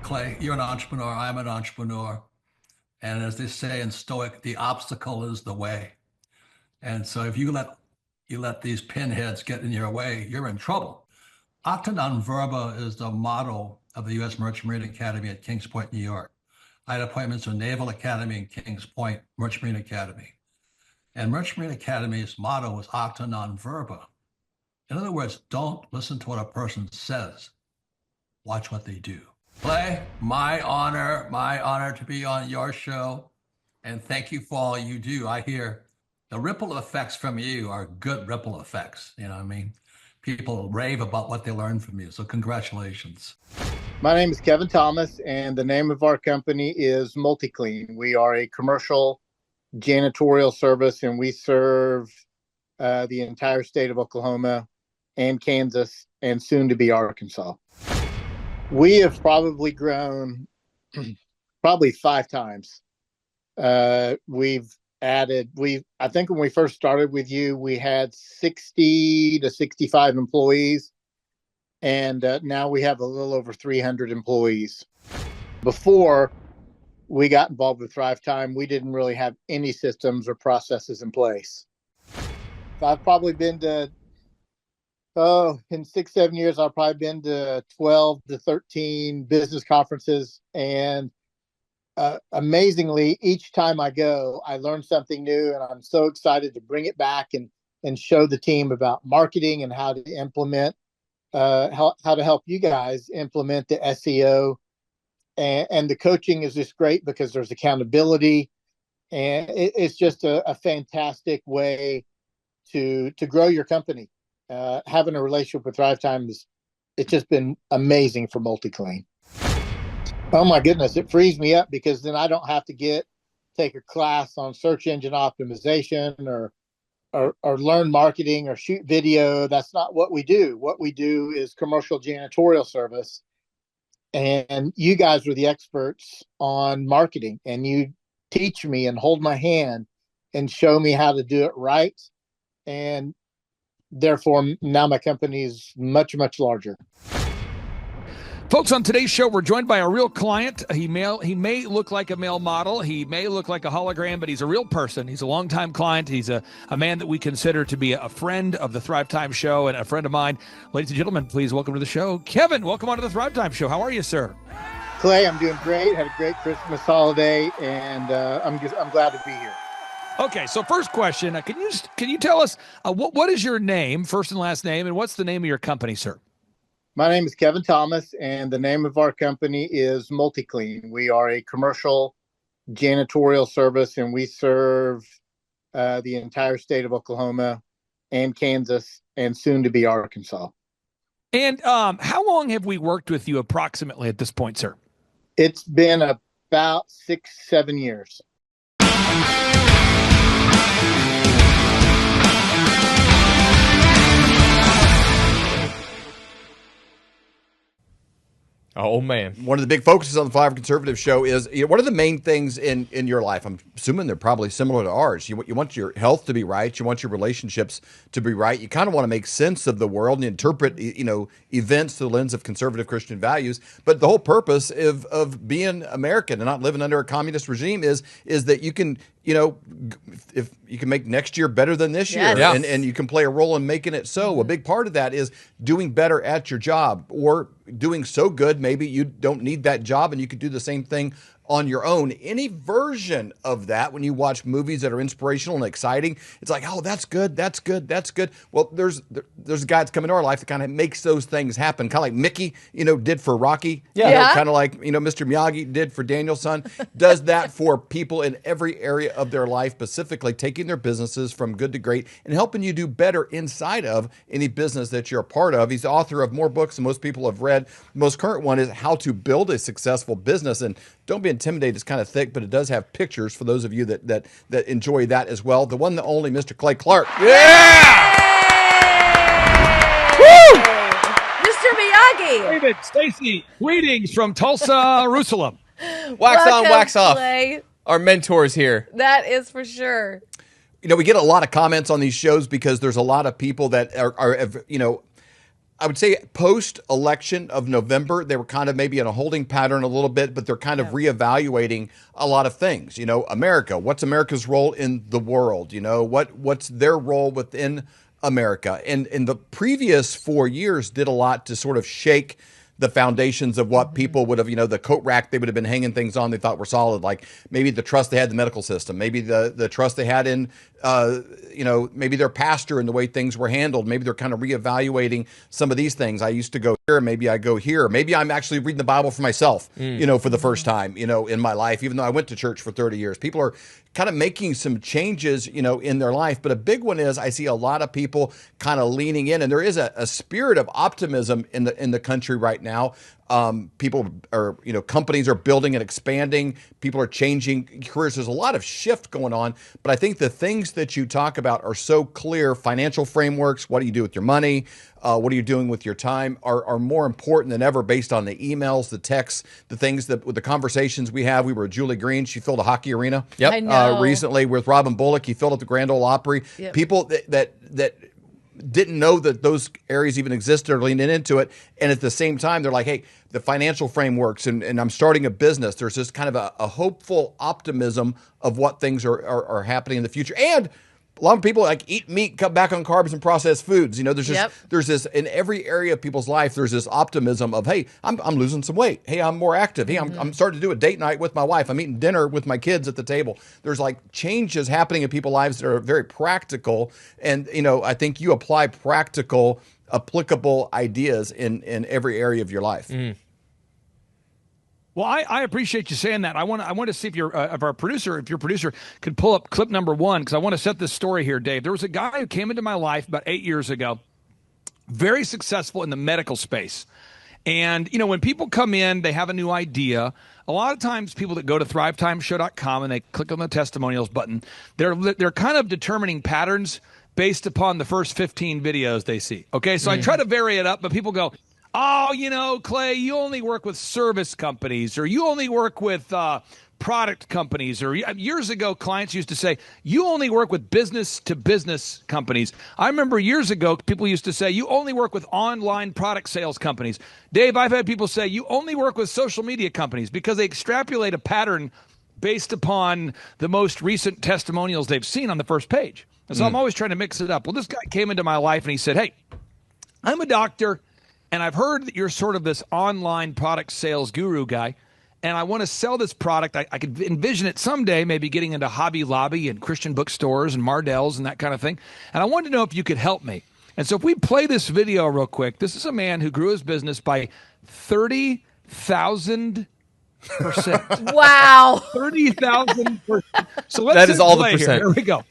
Clay, you're an entrepreneur. I'm an entrepreneur. And as they say in Stoic, the obstacle is the way. And so if you let these pinheads get in your way, you're in trouble. Acta non verba is the motto of the U.S. Merchant Marine Academy at Kings Point, New York. I had appointments to Naval Academy and Kings Point Merchant Marine Academy. And Merchant Marine Academy's motto was acta non verba. In other words, don't listen to what a person says. Watch what they do. Clay, my honor to be on your show. And thank you for all you do. I hear the ripple effects from you are good ripple effects. You know what I mean? People rave about what they learn from you. So congratulations. My name is Kevin Thomas, and the name of our company is MultiClean. We are a commercial janitorial service, and we serve the entire state of Oklahoma and Kansas and soon to be Arkansas. We have probably grown probably 5 times. We've added, I think when we first started with you, we had 60 to 65 employees. And now we have a little over 300 employees. Before we got involved with Thrive Time, we didn't really have any systems or processes in place. I've probably been to, in 6-7 years, I've probably been to 12 to 13 business conferences. And amazingly, each time I go, I learn something new, and I'm so excited to bring it back and show the team about marketing and how to implement, how to help you guys implement the SEO. And the coaching is just great because there's accountability, and it's just a fantastic way to grow your company. Having a relationship with Thrive Time it's just been amazing for MultiClean. Oh my goodness, it frees me up because then I don't have to take a class on search engine optimization or learn marketing or shoot video. That's not what we do. What we do is commercial janitorial service. And you guys are the experts on marketing, and you teach me and hold my hand and show me how to do it right. And therefore, now my company is much, much larger. Folks, on today's show, we're joined by a real client. He may look like a male model. He may look like a hologram, but he's a real person. He's a longtime client. He's a man that we consider to be a friend of the Thrive Time Show and a friend of mine. Ladies and gentlemen, please welcome to the show, Kevin. Welcome on to the Thrive Time Show. How are you, sir? Clay, I'm doing great. Had a great Christmas holiday, and I'm glad to be here. Okay, so first question, can you tell us what is your name, first and last name, and what's the name of your company, sir? My name is Kevin Thomas, and the name of our company is MultiClean. We are a commercial janitorial service, and we serve the entire state of Oklahoma and Kansas and soon to be Arkansas. And how long have we worked with you approximately at this point, sir? It's been about 6-7 years. Oh, man. One of the big focuses on the Five Conservative Show is, what are the main things in your life? I'm assuming they're probably similar to ours. You want your health to be right. You want your relationships to be right. You kind of want to make sense of the world and interpret, events through the lens of conservative Christian values. But the whole purpose of being American and not living under a communist regime is that you can, if you can make next year better than this year, Yes. and you can play a role in making it so. A big part of that is doing better at your job, or doing so good maybe you don't need that job and you could do the same thing on your own. Any version of that, when you watch movies that are inspirational and exciting, it's like, oh, that's good, that's good, that's good. Well, there's a guy that's come into our life that kind of makes those things happen, kind of like Mickey, did for Rocky. Yeah. Kind of like, Mr. Miyagi did for Daniel's son. Does that for people in every area of their life, specifically taking their businesses from good to great and helping you do better inside of any business that you're a part of. He's the author of more books than most people have read. The most current one is How to Build a Successful Business. And don't be intimidated, it's kind of thick, but it does have pictures for those of you that enjoy that as well. The one, the only Mr. Clay Clark. Yeah! Woo! Mr. Miyagi. David, Stacy, greetings from Tulsa, Jerusalem. Wax on, Welcome, wax off. Clay. Our mentors here. That is for sure. We get a lot of comments on these shows because there's a lot of people that are I would say post-election of November, they were kind of maybe in a holding pattern a little bit, but they're kind of reevaluating a lot of things. America, what's America's role in the world? What's their role within America? And in the previous 4 years did a lot to sort of shake the foundations of what people would have, the coat rack they would have been hanging things on they thought were solid, like maybe the trust they had in the medical system, maybe the trust they had in, maybe their pastor and the way things were handled. Maybe they're kind of reevaluating some of these things. I used to go here, maybe I go here. Maybe I'm actually reading the Bible for myself, for the first time, in my life, even though I went to church for 30 years. People are kind of making some changes, in their life. But a big one is I see a lot of people kind of leaning in, and there is a spirit of optimism in the country right now. People are, companies are building and expanding. People are changing careers. There's a lot of shift going on. But I think the things that you talk about are so clear. Financial frameworks, what do you do with your money? What are you doing with your time are more important than ever based on the emails, the texts, the things that with the conversations we have. We were at Julie Green. She filled a hockey arena I know. recently with Robin Bullock. He filled up the Grand Ole Opry. Yep. People that didn't know that those areas even existed or leaning into it. And at the same time, they're like, hey, the financial frameworks and I'm starting a business. There's this kind of a hopeful optimism of what things are happening in the future. And a lot of people like eat meat, cut back on carbs and processed foods. There's this in every area of people's life. There's this optimism of, hey, I'm losing some weight. Hey, I'm more active. Hey, I'm starting to do a date night with my wife. I'm eating dinner with my kids at the table. There's like changes happening in people's lives that are very practical. And, I think you apply practical, applicable ideas in every area of your life. Well, I appreciate you saying that. I want to see if your producer could pull up clip number 1, because I want to set this story here, Dave. There was a guy who came into my life about 8 years ago, very successful in the medical space. And, when people come in, they have a new idea. A lot of times people that go to thrivetimeshow.com and they click on the testimonials button, they're kind of determining patterns based upon the first 15 videos they see. Okay, so I try to vary it up, but people go, oh, Clay, you only work with service companies, or you only work with product companies, or years ago, clients used to say, you only work with business to business companies. I remember years ago, people used to say, you only work with online product sales companies. Dave, I've had people say, you only work with social media companies, because they extrapolate a pattern based upon the most recent testimonials they've seen on the first page. And so I'm always trying to mix it up. Well, this guy came into my life and he said, hey, I'm a doctor, and I've heard that you're sort of this online product sales guru guy, and I want to sell this product. I could envision it someday maybe getting into Hobby Lobby and Christian bookstores and Mardel's and that kind of thing. And I wanted to know if you could help me. And so if we play this video real quick, this is a man who grew his business by 30,000%. Wow. 30,000%. So let's That is all the play here. percent. Here we go.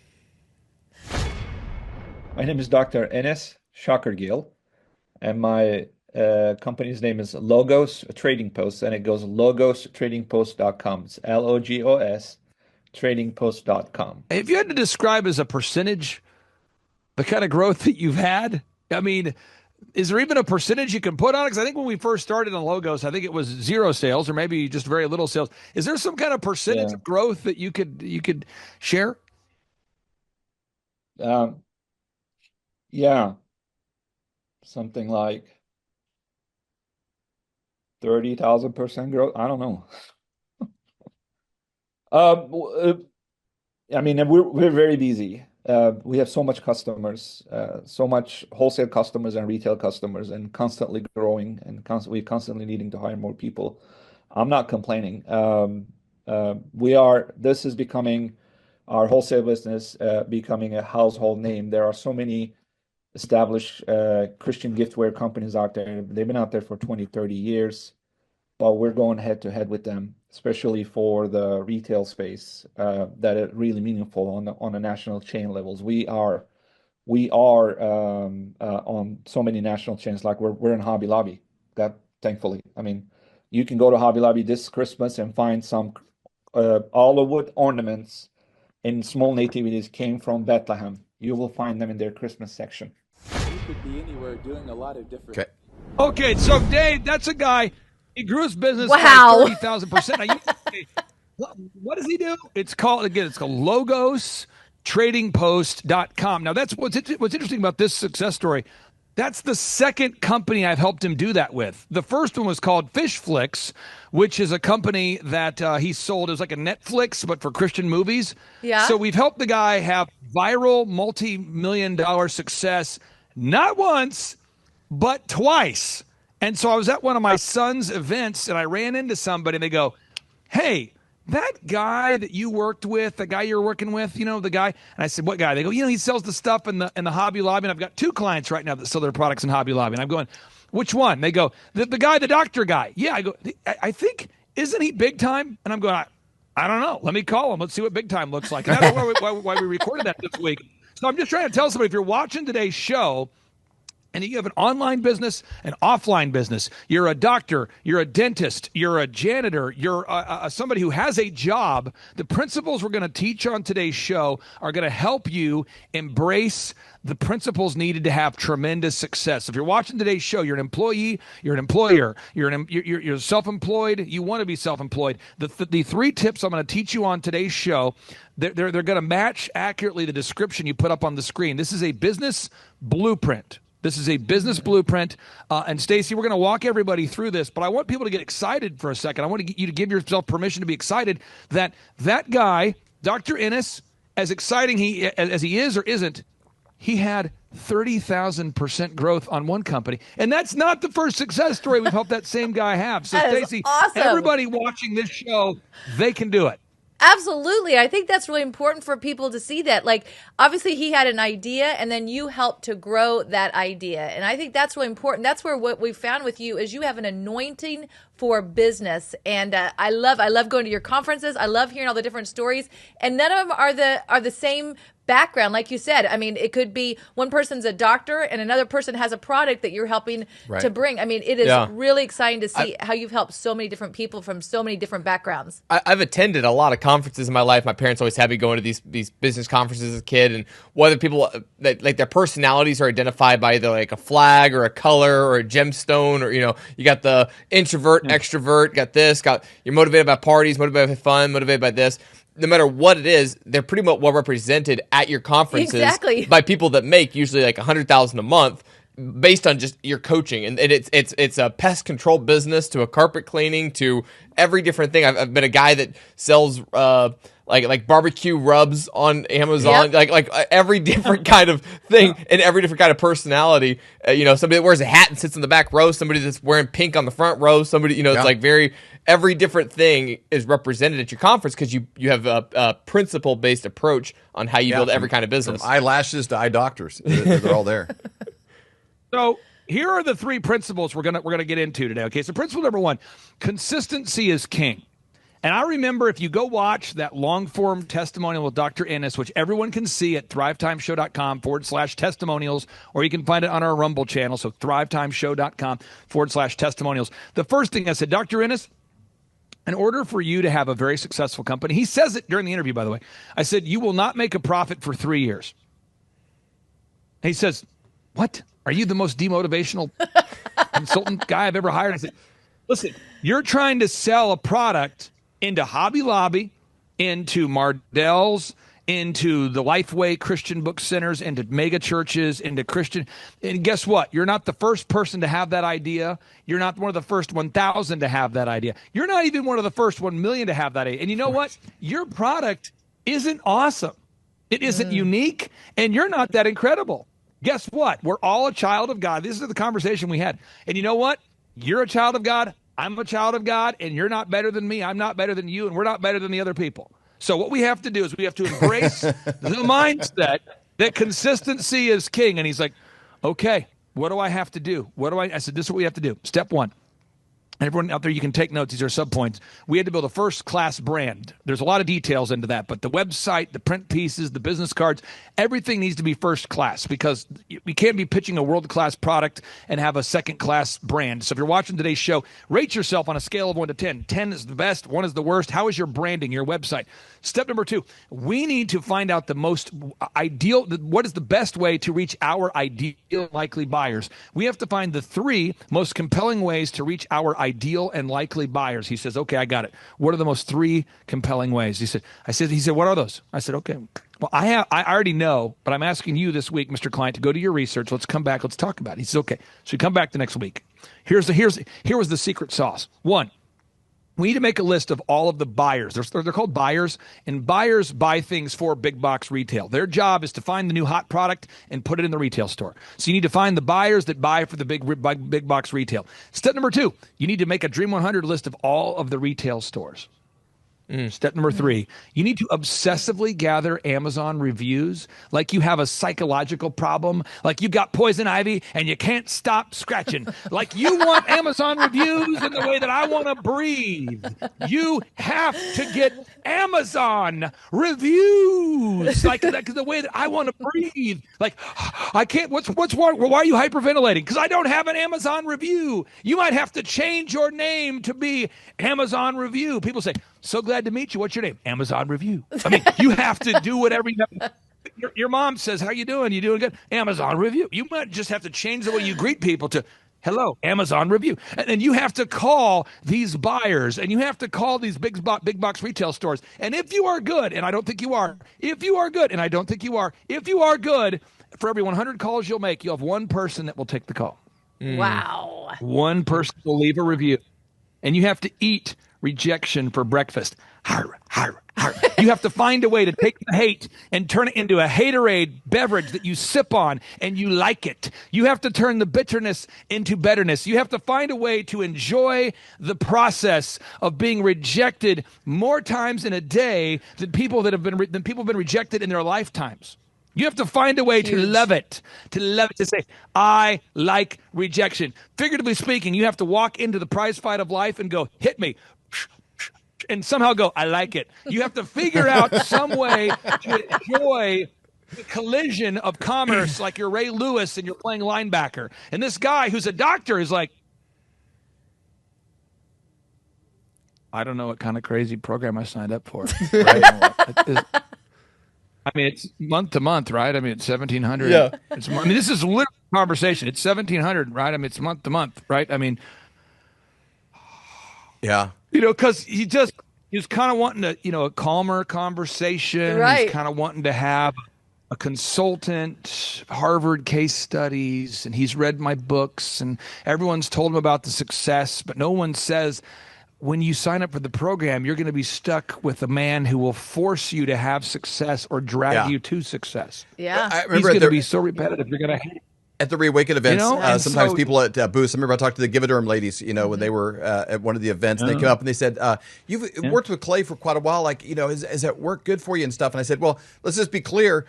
My name is Dr. Enes Shakargil, and my company's name is Logos Trading Post, and it goes logostradingpost.com. It's LOGOS tradingpost.com. If you had to describe as a percentage the kind of growth that you've had, I mean, is there even a percentage you can put on it? Because I think when we first started on Logos, I think it was 0 sales or maybe just very little sales. Is there some kind of percentage of growth that you could share? Yeah, something like 30,000% growth. I don't know. I mean, we're very busy. We have so much customers, so much wholesale customers and retail customers, and constantly growing, and we're constantly needing to hire more people. I'm not complaining. This is becoming our wholesale business, becoming a household name. There are so many established Christian giftware companies out there. They've been out there for 20, 30 years, but we're going head to head with them, especially for the retail space that is really meaningful on a national chain levels. We are on so many national chains, like we're in Hobby Lobby. That thankfully, I mean, you can go to Hobby Lobby this Christmas and find some olive wood ornaments in small nativities came from Bethlehem. You will find them in their Christmas section. You could be anywhere doing a lot of different. Okay, so Dave, that's a guy. He grew his business by Wow. 30,000%. What does he do? It's called logostradingpost.com. Now, that's what's interesting about this success story. That's the second company I've helped him do that with. The first one was called Fish Flicks, which is a company that he sold. It was like a Netflix, but for Christian movies. Yeah. So we've helped the guy have viral, multi-million-dollar success, not once, but twice. And so I was at one of my son's events, and I ran into somebody, and they go, hey, that guy that you worked with, the guy you're working with, the guy. And I said, what guy? They go, he sells the stuff in the Hobby Lobby. And I've got 2 clients right now that sell their products in Hobby Lobby. And I'm going, which one? They go, the guy, the doctor guy. Yeah. I go, I think, isn't he big time? And I'm going, I don't know. Let me call him. Let's see what big time looks like. And that's why we recorded that this week. So I'm just trying to tell somebody, if you're watching today's show, and you have an online business, an offline business, you're a doctor, you're a dentist, you're a janitor, you're somebody who has a job, the principles we're going to teach on today's show are going to help you embrace the principles needed to have tremendous success. If you're watching today's show, you're an employee, you're an employer, you're self-employed, you want to be self-employed. The 3 tips I'm going to teach you on today's show, they're going to match accurately the description you put up on the screen. This is a business blueprint. This is a business blueprint. And Stacy, we're going to walk everybody through this, but I want people to get excited for a second. I want to get you to give yourself permission to be excited that guy, Dr. Ennis, as exciting as he is or isn't, he had 30,000% growth on one company. And that's not the first success story we've helped that same guy have. So Stacy, awesome. Everybody watching this show, they can do it. Absolutely. I think that's really important for people to see that. Like, obviously he had an idea and then you helped to grow that idea. And I think that's really important. That's where what we found with you is you have an anointing for business. And I love going to your conferences. I love hearing all the different stories. And none of them are the same background. Like you said, I mean, it could be one person's a doctor and another person has a product that you're helping to bring. I mean, it is really exciting to see how you've helped so many different people from so many different backgrounds. I've attended a lot of conferences in my life. My parents always had me going to these business conferences as a kid, and whether people like their personalities are identified by either like a flag or a color or a gemstone, or you got the introvert, extrovert, you're motivated by parties, motivated by fun, motivated by this. No matter what it is, they're pretty much well represented at your conferences by people that make usually like $100,000 a month based on just your coaching. And it's a pest control business to a carpet cleaning to every different thing. I've been a guy that sells like barbecue rubs on Amazon, like every different kind of thing and every different kind of personality. Somebody that wears a hat and sits in the back row, somebody that's wearing pink on the front row, somebody it's like every different thing is represented at your conference because you have a principle based approach on how you build every kind of business. From eyelashes to eye doctors, they're all there. So here are the 3 principles we're gonna get into today. Okay, so principle number 1, consistency is king. And I remember, if you go watch that long-form testimonial with Dr. Ennis, which everyone can see at thrivetimeshow.com/testimonials, or you can find it on our Rumble channel, so thrivetimeshow.com/testimonials. The first thing I said, Dr. Ennis, in order for you to have a very successful company, he says it during the interview, by the way, I said, you will not make a profit for 3 years. And he says, what? Are you the most demotivational consultant guy I've ever hired? I said, listen, you're trying to sell a product into Hobby Lobby, into Mardell's, into the Lifeway Christian book centers, into mega churches, into Christian. And guess what? You're not the first person to have that idea. You're not one of the first 1,000 to have that idea. You're not even one of the first 1 million to have that idea. And you know what? Your product isn't awesome. It isn't unique, and you're not that incredible. Guess what? We're all a child of God. This is the conversation we had. And you know what? You're a child of God. I'm a child of God, and you're not better than me. I'm not better than you, and we're not better than the other people. So what we have to do is we have to embrace the mindset that consistency is king. And he's like, okay, what do I have to do? I said, this is what we have to do. Step 1. And everyone out there, you can take notes. These are subpoints. We had to build a first-class brand. There's a lot of details into that, but the website, the print pieces, the business cards, everything needs to be first class because we can't be pitching a world-class product and have a second-class brand. So if you're watching today's show, rate yourself on a scale of 1 to 10. 10 is the best, 1 is the worst. How is your branding, your website? Step number 2, we need to find out the most ideal, what is the best way to reach our ideal likely buyers. We have to find the 3 most compelling ways to reach our ideal and likely buyers. He says, okay, I got it. What are the most 3 compelling ways? He said, what are those? I said, okay, Well, I already know, but I'm asking you this week, Mr. Client, to go to your research. Let's come back. Let's talk about it. He says, okay. So you come back the next week. Here was the secret sauce. One, we need to make a list of all of the buyers. They're called buyers, and buyers buy things for big box retail. Their job is to find the new hot product and put it in the retail store. So you need to find the buyers that buy for the big box retail. Step number 2, you need to make a Dream 100 list of all of the retail stores. Step number 3, you need to obsessively gather Amazon reviews like you have a psychological problem, like you've got poison ivy and you can't stop scratching, like you want Amazon reviews in the way that I want to breathe. You have to get Amazon reviews like the way that I want to breathe. Like, I can't, what's wrong? Why are you hyperventilating? Because I don't have an Amazon review. You might have to change your name to be Amazon review. People say, so glad to meet you. What's your name? Amazon review. I mean, you have to do whatever you have. Your mom says, how you doing? You doing good? Amazon review. You might just have to change the way you greet people to, hello, Amazon review. And then you have to call these buyers and you have to call these big box retail stores. And if you are good, and I don't think you are, if you are good, and I don't think you are, if you are good, for every 100 calls you'll make, you'll have one person that will take the call. Wow. One person will leave a review. And you have to eat rejection for breakfast. You have to find a way to take the hate and turn it into a haterade beverage that you sip on and you like it. You have to turn the bitterness into betterness. You have to find a way to enjoy the process of being rejected more times in a day than people have been rejected in their lifetimes. You have to find a way to love it, to say, I like rejection. Figuratively speaking, you have to walk into the prize fight of life and go, hit me, and somehow go, I like it. You have to figure out some way to enjoy the collision of commerce like you're Ray Lewis and you're playing linebacker. And this guy who's a doctor is like, I don't know what kind of crazy program I signed up for. Right? I mean, it's month to month, right? I mean, it's 1,700. Yeah. This is literal conversation. It's 1,700, right? I mean, it's month to month, right? I mean, Yeah. Because he was kind of wanting to, a calmer conversation. Right. He's kind of wanting to have a consultant, Harvard case studies, and he's read my books, and everyone's told him about the success, but no one says, when you sign up for the program, you're going to be stuck with a man who will force you to have success or drag you to success. Yeah. I He's remember going to be so repetitive. You're going to hate it. at the Reawaken events, and sometimes so- people at booths, I remember I talked to the Give a Durham ladies, when they were at one of the events, and they came up and they said, you've worked with Clay for quite a while. Like, is that work good for you and stuff? And I said, well, let's just be clear.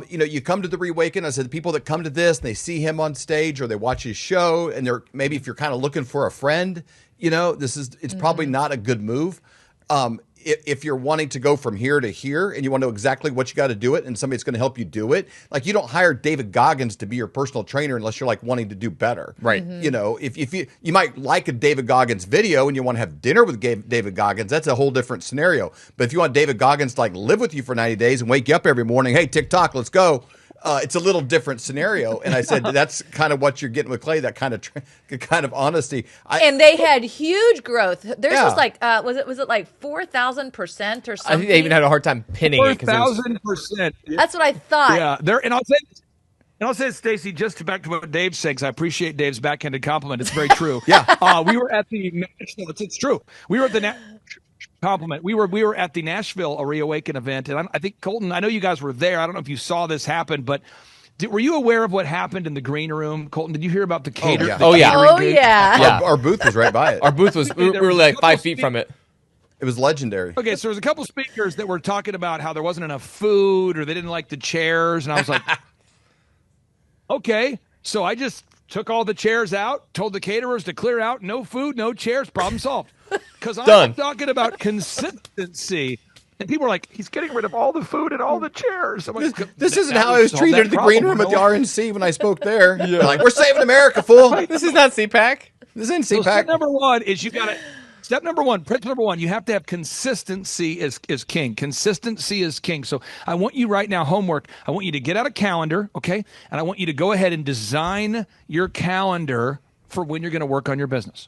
You come to the Reawaken. I said, the people that come to this and they see him on stage or they watch his show, and they're maybe if you're kind of looking for a friend, it's probably not a good move. If you're wanting to go from here to here and you want to know exactly what you got to do it and somebody's going to help you do it, like you don't hire David Goggins to be your personal trainer unless you're like wanting to do better. Right. If you might like a David Goggins video and you want to have dinner with David Goggins, that's a whole different scenario. But if you want David Goggins to like live with you for 90 days and wake you up every morning, hey, TikTok, let's go. It's a little different scenario. And I said, that's kind of what you're getting with Clay, that kind of honesty. And they had huge growth. Theirs was like, was it like 4,000% or something? I think they even had a hard time pinning it. 4,000%. That's what I thought. Yeah, and I'll say, Stacey, just back to what Dave said, because I appreciate Dave's backhanded compliment. It's very true. Yeah. We were at the it's true. We were at the compliment. We were at the Nashville Reawaken event, and I think Colton, I know you guys were there. I don't know if you saw this happen, but were you aware of what happened in the green room, Colton? Did you hear about the cater? Oh, yeah. catering gig? Our booth was right by it. Our booth was, we were like 5 feet from it. It was legendary. Okay, so there was a couple speakers that were talking about how there wasn't enough food or they didn't like the chairs, and I was like, okay. So I just took all the chairs out, told the caterers to clear out, no food, no chairs, problem solved. Because I'm talking about consistency. And people are like, he's getting rid of all the food and all the chairs. I'm like, This isn't how I was treated at the green room at the RNC when I spoke there. They're like, we're saving America, fool. This is not CPAC. This isn't so CPAC. step number one is principle number one, you have to have consistency is king. Consistency is king. So I want you right now, homework, I want you to get out a calendar, okay? And I want you to go ahead and design your calendar for when you're going to work on your business.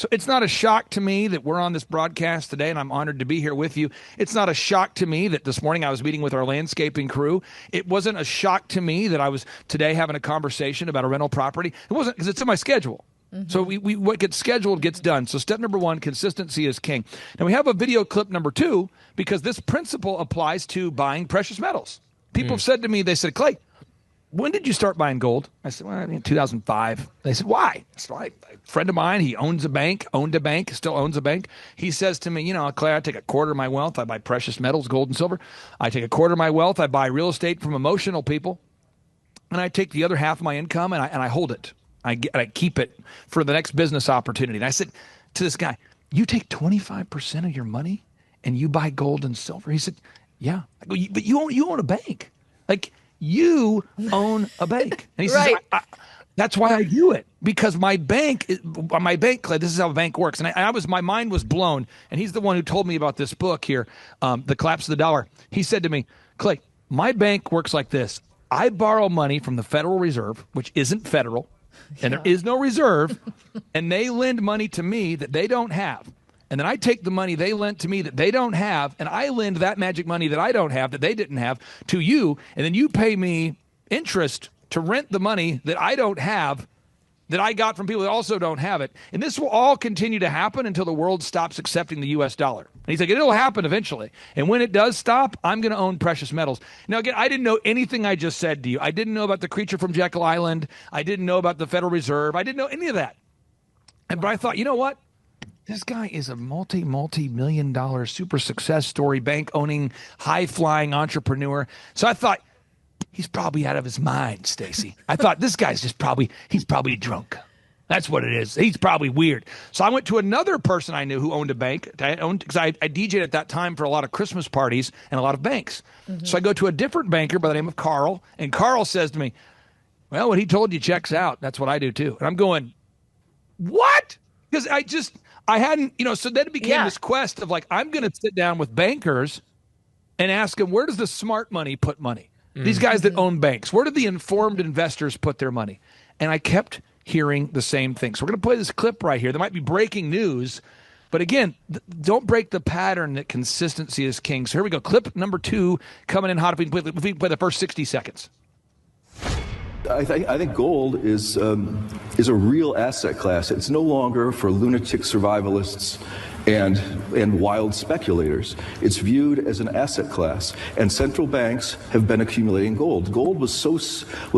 So it's not a shock to me that we're on this broadcast today, and I'm honored to be here with you. It's not a shock to me that this morning I was meeting with our landscaping crew. It wasn't a shock to me that I was today having a conversation about a rental property. It wasn't, because it's in my schedule. So we what gets scheduled gets done. So step number one, consistency is king. Now we have a video clip number two, because this principle applies to buying precious metals. People have said to me, they said, Clay, when did you start buying gold? I said, well, in 2005. They said, why? So a friend of mine, he owned a bank, still owns a bank. He says to me, Clay, I take a quarter of my wealth, I buy precious metals, gold and silver. I take a quarter of my wealth, I buy real estate from emotional people. And I take the other half of my income and I hold it. I keep it for the next business opportunity. And I said to this guy, you take 25% of your money and you buy gold and silver? He said, yeah. I go, but you own a bank. Like, you own a bank. And he says, that's why I do it, because my bank, Clay, this is how a bank works. And my mind was blown. And he's the one who told me about this book here, The Collapse of the Dollar. He said to me, Clay, my bank works like this. I borrow money from the Federal Reserve, which isn't federal, and there is no reserve, and they lend money to me that they don't have. And then I take the money they lent to me that they don't have, and I lend that magic money that I don't have, that they didn't have, to you, and then you pay me interest to rent the money that I don't have, that I got from people that also don't have it. And this will all continue to happen until the world stops accepting the U.S. dollar. And he's like, it'll happen eventually. And when it does stop, I'm going to own precious metals. Now, again, I didn't know anything I just said to you. I didn't know about the creature from Jekyll Island. I didn't know about the Federal Reserve. I didn't know any of that. But I thought, you know what? This guy is a multi-million dollar super success story, bank owning, high-flying entrepreneur. So I thought, he's probably out of his mind, Stacy. I thought, this guy's he's probably drunk. That's what it is. He's probably weird. So I went to another person I knew who owned a bank. Because I DJ'd at that time for a lot of Christmas parties and a lot of banks. So I go to a different banker by the name of Carl. And Carl says to me, well, what he told you checks out. That's what I do too. And I'm going, what? Because I hadn't, so then it became this quest of like, I'm going to sit down with bankers and ask them, where does the smart money put money? These guys that own banks, where do the informed investors put their money? And I kept hearing the same thing. So we're going to play this clip right here. There might be breaking news, but again, don't break the pattern that consistency is king. So here we go. Clip number 2 coming in hot. If we can play the first 60 seconds. I think gold is a real asset class. It's no longer for lunatic survivalists and wild speculators. It's viewed as an asset class, and central banks have been accumulating gold. Gold was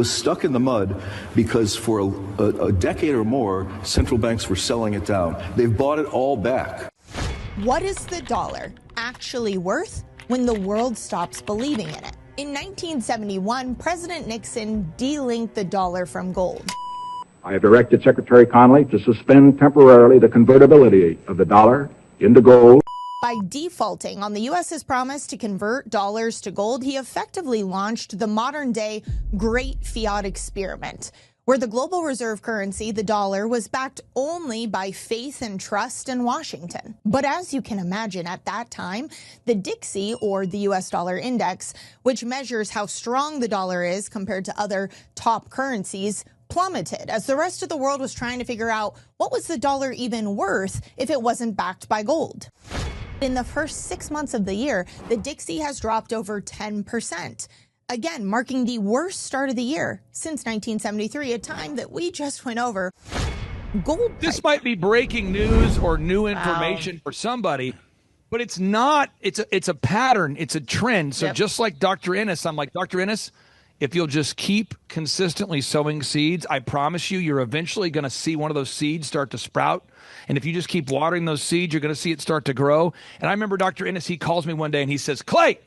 stuck in the mud because for a decade or more, central banks were selling it down. They've bought it all back. What is the dollar actually worth when the world stops believing in it? In 1971, President Nixon delinked the dollar from gold. I have directed Secretary Connally to suspend temporarily the convertibility of the dollar into gold. By defaulting on the U.S.'s promise to convert dollars to gold, he effectively launched the modern-day Great Fiat Experiment, where the global reserve currency, the dollar, was backed only by faith and trust in Washington. But as you can imagine, at that time, the Dixie, or the U.S. dollar index, which measures how strong the dollar is compared to other top currencies, plummeted as the rest of the world was trying to figure out what was the dollar even worth if it wasn't backed by gold. In the first 6 months of the year, the Dixie has dropped over 10%. Again, marking the worst start of the year since 1973, a time that we just went over. Gold. This might be breaking news or new information for somebody, but it's not. It's a pattern. It's a trend. So just like Dr. Ennis, I'm like, Dr. Ennis, if you'll just keep consistently sowing seeds, I promise you're eventually going to see one of those seeds start to sprout. And if you just keep watering those seeds, you're going to see it start to grow. And I remember Dr. Ennis, he calls me one day and he says, Clay,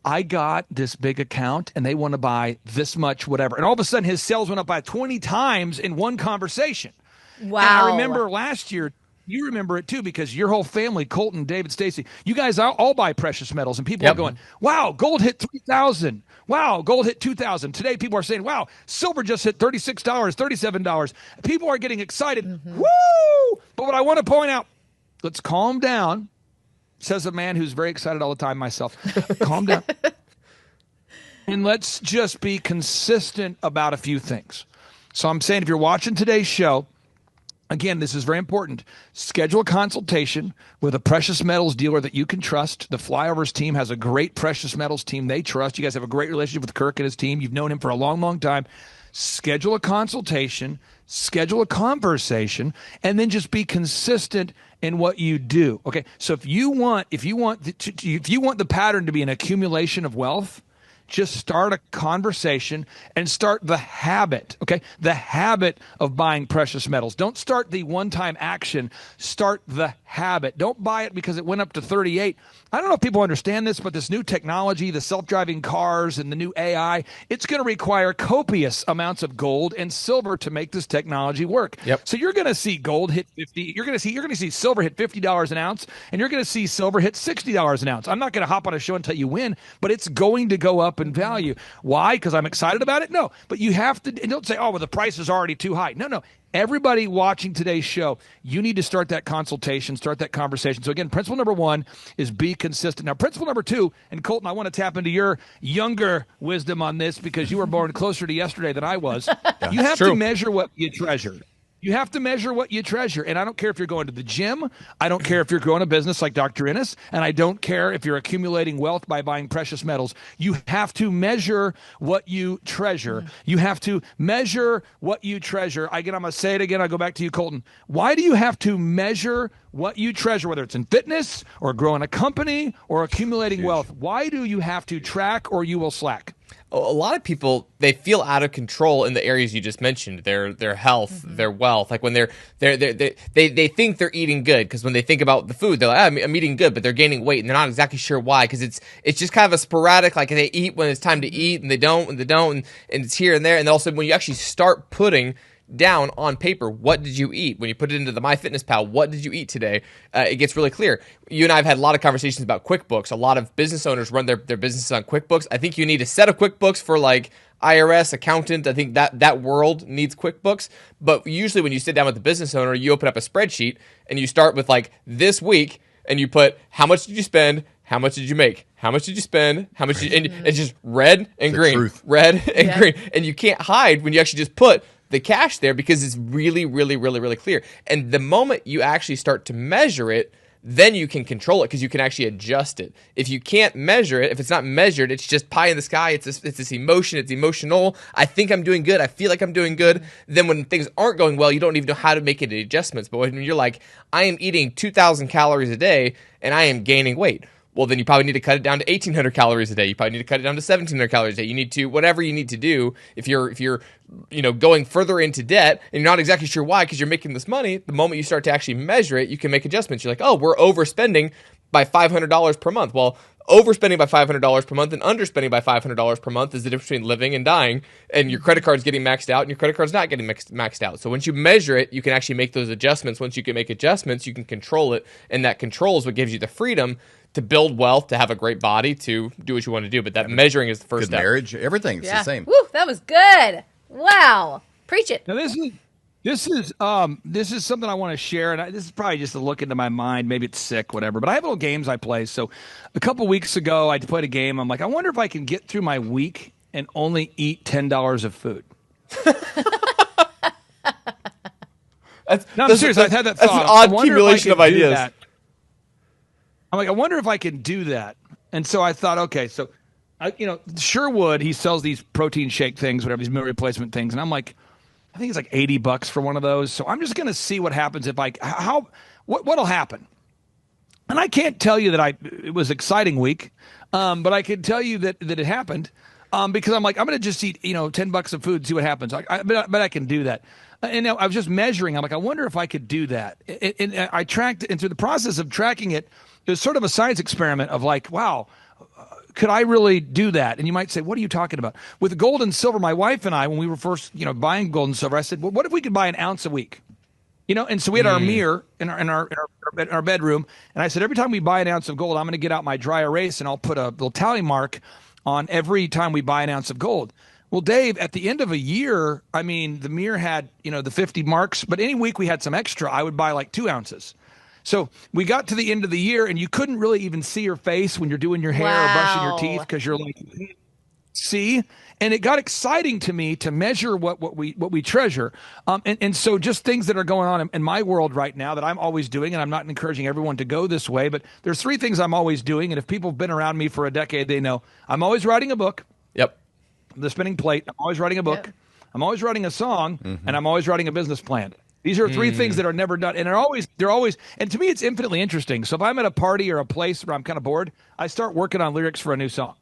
I got this big account and they want to buy this much, whatever. And all of a sudden his sales went up by 20 times in one conversation. Wow. And I remember last year, you remember it too, because your whole family, Colton, David, Stacy, you guys all buy precious metals, and people are going, wow, gold hit 3,000. Wow, gold hit 2,000. Today people are saying, wow, silver just hit $36, $37. People are getting excited. Woo! But what I want to point out, let's calm down, says a man who's very excited all the time, myself. Calm down. And let's just be consistent about a few things. So I'm saying, if you're watching today's show, Again, this is very important. Schedule a consultation with a precious metals dealer that you can trust. The Flyovers team has a great precious metals team they trust. You guys have a great relationship with Kirk and his team. You've known him for a long, long time. Schedule a consultation, schedule a conversation, and then just be consistent in what you do. Okay. So if you want the pattern to be an accumulation of wealth, just start a conversation and start the habit, okay? The habit of buying precious metals. Don't start the one-time action. Start the habit. Don't buy it because it went up to 38. I don't know if people understand this, but this new technology, the self-driving cars and the new AI, it's going to require copious amounts of gold and silver to make this technology work. Yep. So you're going to see gold hit 50. You're going to see silver hit $50 an ounce, and you're going to see silver hit $60 an ounce. I'm not going to hop on a show and tell you when, but it's going to go up in value. Why? Because I'm excited about it? No. But you have to, and don't say, oh, well, the price is already too high. No. Everybody watching today's show, you need to start that consultation, start that conversation. So again, principle number 1 is be consistent. Now, principle number 2, and Colton, I want to tap into your younger wisdom on this because you were born closer to yesterday than I was. You have to measure what you treasure. You have to measure what you treasure. And I don't care if you're going to the gym. I don't care if you're growing a business like Dr. Innes. And I don't care if you're accumulating wealth by buying precious metals. You have to measure what you treasure. You have to measure what you treasure. I'm going to say it again. I'll go back to you, Colton. Why do you have to measure what you treasure, whether it's in fitness or growing a company or accumulating wealth? Why do you have to track or you will slack? A lot of people, they feel out of control in the areas you just mentioned, their health, their wealth. Like when they think they're eating good, because when they think about the food, they're like, I'm eating good, but they're gaining weight and they're not exactly sure why, because it's just kind of a sporadic, like they eat when it's time to eat and they don't, and it's here and there. And also when you actually start putting down on paper, what did you eat? When you put it into the MyFitnessPal, what did you eat today? It gets really clear. You and I have had a lot of conversations about QuickBooks. A lot of business owners run their businesses on QuickBooks. I think you need a set of QuickBooks for like IRS, accountant. I think that world needs QuickBooks. But usually when you sit down with the business owner, you open up a spreadsheet and you start with like this week and you put how much did you spend? How much did you make? How much did you spend? How much? And it's just red and green, red and green. And you can't hide when you actually just put the cash there because it's really, really, really, really clear. And the moment you actually start to measure it, then you can control it because you can actually adjust it. If you can't measure it, if it's not measured, it's just pie in the sky. It's this emotion. It's emotional. I think I'm doing good. I feel like I'm doing good. Then when things aren't going well, you don't even know how to make any adjustments. But when you're like, I am eating 2,000 calories a day and I am gaining weight. Well, then you probably need to cut it down to 1,800 calories a day. You probably need to cut it down to 1,700 calories a day. You need to, whatever you need to do. If you're going further into debt and you're not exactly sure why because you're making this money, the moment you start to actually measure it, you can make adjustments. You're like, oh, we're overspending by $500 per month. Well, overspending by $500 per month and underspending by $500 per month is the difference between living and dying. And your credit card's getting maxed out and your credit card's not getting maxed out. So once you measure it, you can actually make those adjustments. Once you can make adjustments, you can control it. And that control is what gives you the freedom to build wealth, to have a great body, to do what you want to do. But that measuring is the first step. Marriage, everything's the same. Woo, that was good. Wow. Preach it. Now this is something I want to share, and this is probably just a look into my mind. Maybe it's sick, whatever. But I have little games I play. So a couple weeks ago, I played a game. I'm like, I wonder if I can get through my week and only eat $10 of food. I'm serious. I've had that thought. That's an odd accumulation of ideas. I'm like, I wonder if I can do that. And so I thought, okay, so, Sherwood, he sells these protein shake things, whatever, these meal replacement things. And I'm like, I think it's like $80 for one of those. So I'm just going to see what happens if what'll happen. And I can't tell you that it was an exciting week, but I can tell you that it happened because I'm like, I'm going to just eat, $10 of food and see what happens. But I can do that. And I was just measuring. I'm like, I wonder if I could do that. And I tracked, and through the process of tracking it, it was sort of a science experiment of like, wow, could I really do that? And you might say, what are you talking about? With gold and silver, my wife and I, when we were first, buying gold and silver, I said, well, what if we could buy an ounce a week? And so we had our mirror in our bedroom. And I said, every time we buy an ounce of gold, I'm going to get out my dry erase and I'll put a little tally mark on every time we buy an ounce of gold. Well, Dave, at the end of a year, the mirror had, the 50 marks, but any week we had some extra, I would buy like 2 ounces. So we got to the end of the year and you couldn't really even see your face when you're doing your hair or brushing your teeth because you're like, see, and it got exciting to me to measure what we treasure. And so just things that are going on in my world right now that I'm always doing, and I'm not encouraging everyone to go this way, but there's 3 things I'm always doing. And if people have been around me for a decade, they know I'm always writing a book. Yep. The Spinning Plate. I'm always writing a book. Yep. I'm always writing a song, and I'm always writing a business plan. These are 3 things that are never done, and they're always, and to me, it's infinitely interesting. So if I'm at a party or a place where I'm kind of bored, I start working on lyrics for a new song.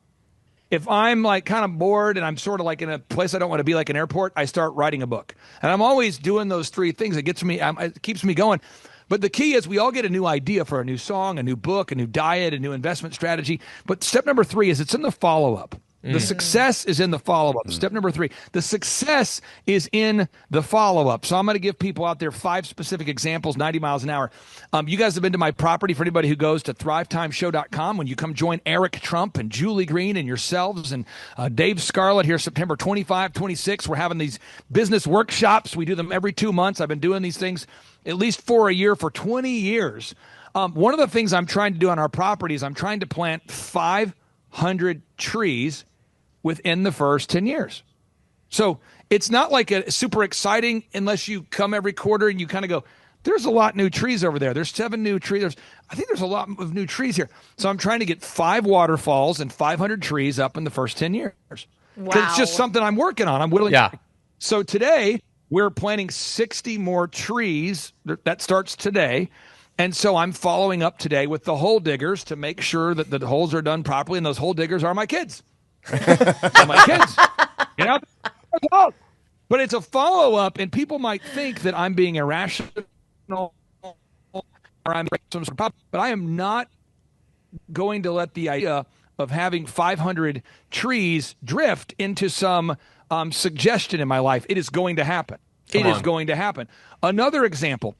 If I'm like kind of bored and I'm sort of like in a place I don't want to be, like an airport, I start writing a book. And I'm always doing those 3 things. It keeps me going. But the key is we all get a new idea for a new song, a new book, a new diet, a new investment strategy. But step number 3 is it's in the follow-up. The success is in the follow-up. Step number 3, the success is in the follow-up. So I'm going to give people out there 5 specific examples, 90 miles an hour. You guys have been to my property. For anybody who goes to thrivetimeshow.com, when you come join Eric Trump and Julie Green and yourselves and Dave Scarlett here September 25, 26, we're having these business workshops. We do them every 2 months. I've been doing these things at least for a year for 20 years. One of the things I'm trying to do on our property is I'm trying to plant 500 trees within the first 10 years. So it's not like a super exciting unless you come every quarter and you kind of go, there's a lot new trees over there. There's 7 new trees. I think there's a lot of new trees here. So I'm trying to get 5 waterfalls and 500 trees up in the first 10 years. Wow. It's just something I'm working on. I'm willing. Yeah. So today we're planting 60 more trees. That starts today. And so I'm following up today with the hole diggers to make sure that the holes are done properly. And those hole diggers are my kids. My kids, you know, but it's a follow-up, and people might think that I'm being irrational or I'm some sort of problem, but I am not going to let the idea of having 500 trees drift into some suggestion in my life. It is going to happen. It is going to happen. Another example.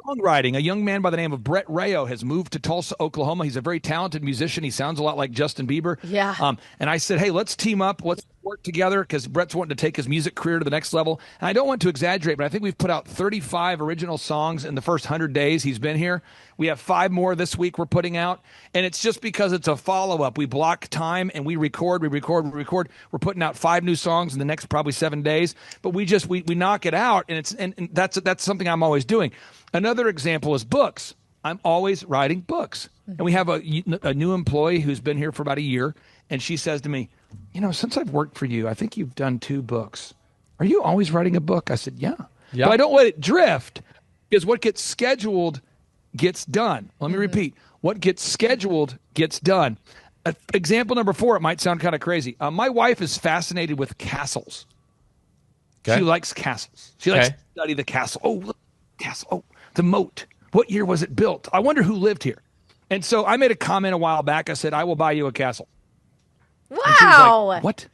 Songwriting. A young man by the name of Brett Rayo has moved to Tulsa, Oklahoma. He's a very talented musician. He sounds a lot like Justin Bieber. Yeah. And I said, hey, let's team up. Let's work together because Brett's wanting to take his music career to the next level. And I don't want to exaggerate, but I think we've put out 35 original songs in the first 100 days he's been here. We have 5 more this week we're putting out. And it's just because it's a follow-up. We block time and we record. We're putting out 5 new songs in the next probably 7 days. But we knock it out, and that's something I'm always doing. Another example is books. I'm always writing books. And we have a new employee who's been here for about a year, and she says to me, you know, since I've worked for you, I think you've done 2 books. Are you always writing a book? I said, yeah. But I don't let it drift, because what gets scheduled gets done. Let me repeat. What gets scheduled gets done. Example number 4, it might sound kind of crazy. My wife is fascinated with castles. Okay. She likes castles. She likes to study the castle. Oh, look, castle. Oh, the moat. What year was it built? I wonder who lived here. And so I made a comment a while back. I said, I will buy you a castle. Wow. And she was like, what?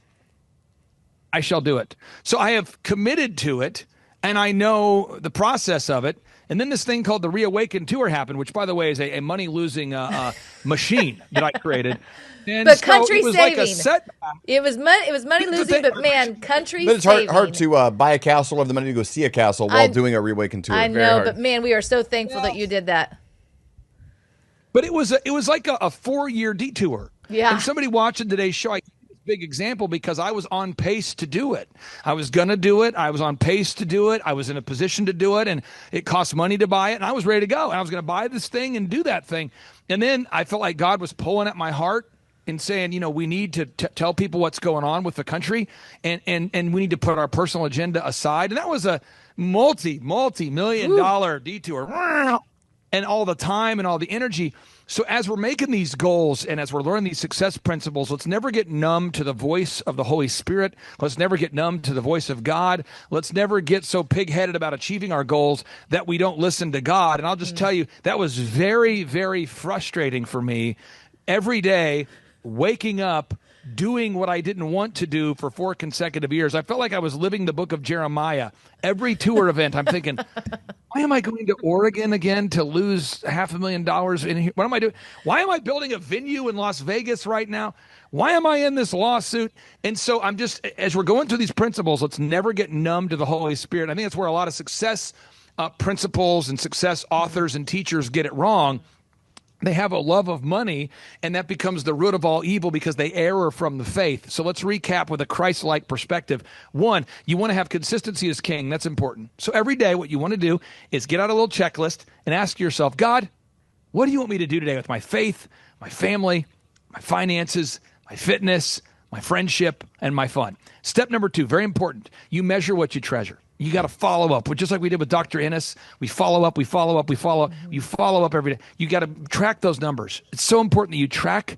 I shall do it. So I have committed to it, and I know the process of it. And then this thing called the Reawaken Tour happened, which, by the way, is a money-losing machine that I created. And but so country it was saving. Like a setback. It was money losing, but man, country But it's saving. hard to buy a castle or have the money to go see a castle while doing a Reawaken Tour. I Very know, hard. but man, we are so thankful that you did that. But it was like a 4-year detour. Yeah. And somebody watching today's show, I big example because I was on pace to do it. I was going to do it. I was on pace to do it. I was in a position to do it, and it cost money to buy it, and I was ready to go. And I was going to buy this thing and do that thing. And then I felt like God was pulling at my heart and saying, you know, we need to tell people what's going on with the country, and we need to put our personal agenda aside. And that was a multi-million-dollar detour. And all the time and all the energy. So as we're making these goals and as we're learning these success principles, let's never get numb to the voice of the Holy Spirit. Let's never get numb to the voice of God. Let's never get so pig-headed about achieving our goals that we don't listen to God. And I'll just tell you, that was very, very frustrating for me every day, waking up, doing what I didn't want to do for 4 consecutive years. I felt like I was living the book of Jeremiah. Every tour event, I'm thinking, why am I going to Oregon again to lose $500,000 in here? What am I doing? Why am I building a venue in Las Vegas right now? Why am I in this lawsuit? And so I'm just, as we're going through these principles, let's never get numb to the Holy Spirit. I think that's where a lot of success principles and success authors and teachers get it wrong. They have a love of money, and that becomes the root of all evil because they err from the faith. So let's recap with a Christ-like perspective. One, you want to have consistency as king. That's important. So every day what you want to do is get out a little checklist and ask yourself, God, what do you want me to do today with my faith, my family, my finances, my fitness, my friendship, and my fun? Step number 2, very important. You measure what you treasure. You got to follow up, just like we did with Dr. Ennis. We follow up, we follow up, we follow up. You follow up every day. You got to track those numbers. It's so important that you track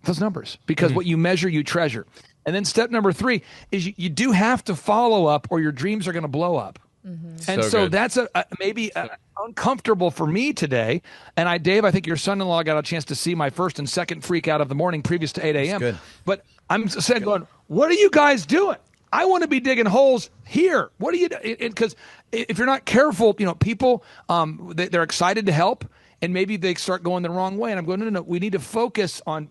those numbers because what you measure, you treasure. And then step number 3 is you do have to follow up or your dreams are going to blow up. And so that's maybe uncomfortable for me today. And Dave, I think your son-in-law got a chance to see my first and second freak out of the morning previous to 8 a.m. But I'm saying, going, what are you guys doing? I want to be digging holes here. What are you doing? Because if you're not careful, people, they're excited to help, and maybe they start going the wrong way. And I'm going, no, we need to focus on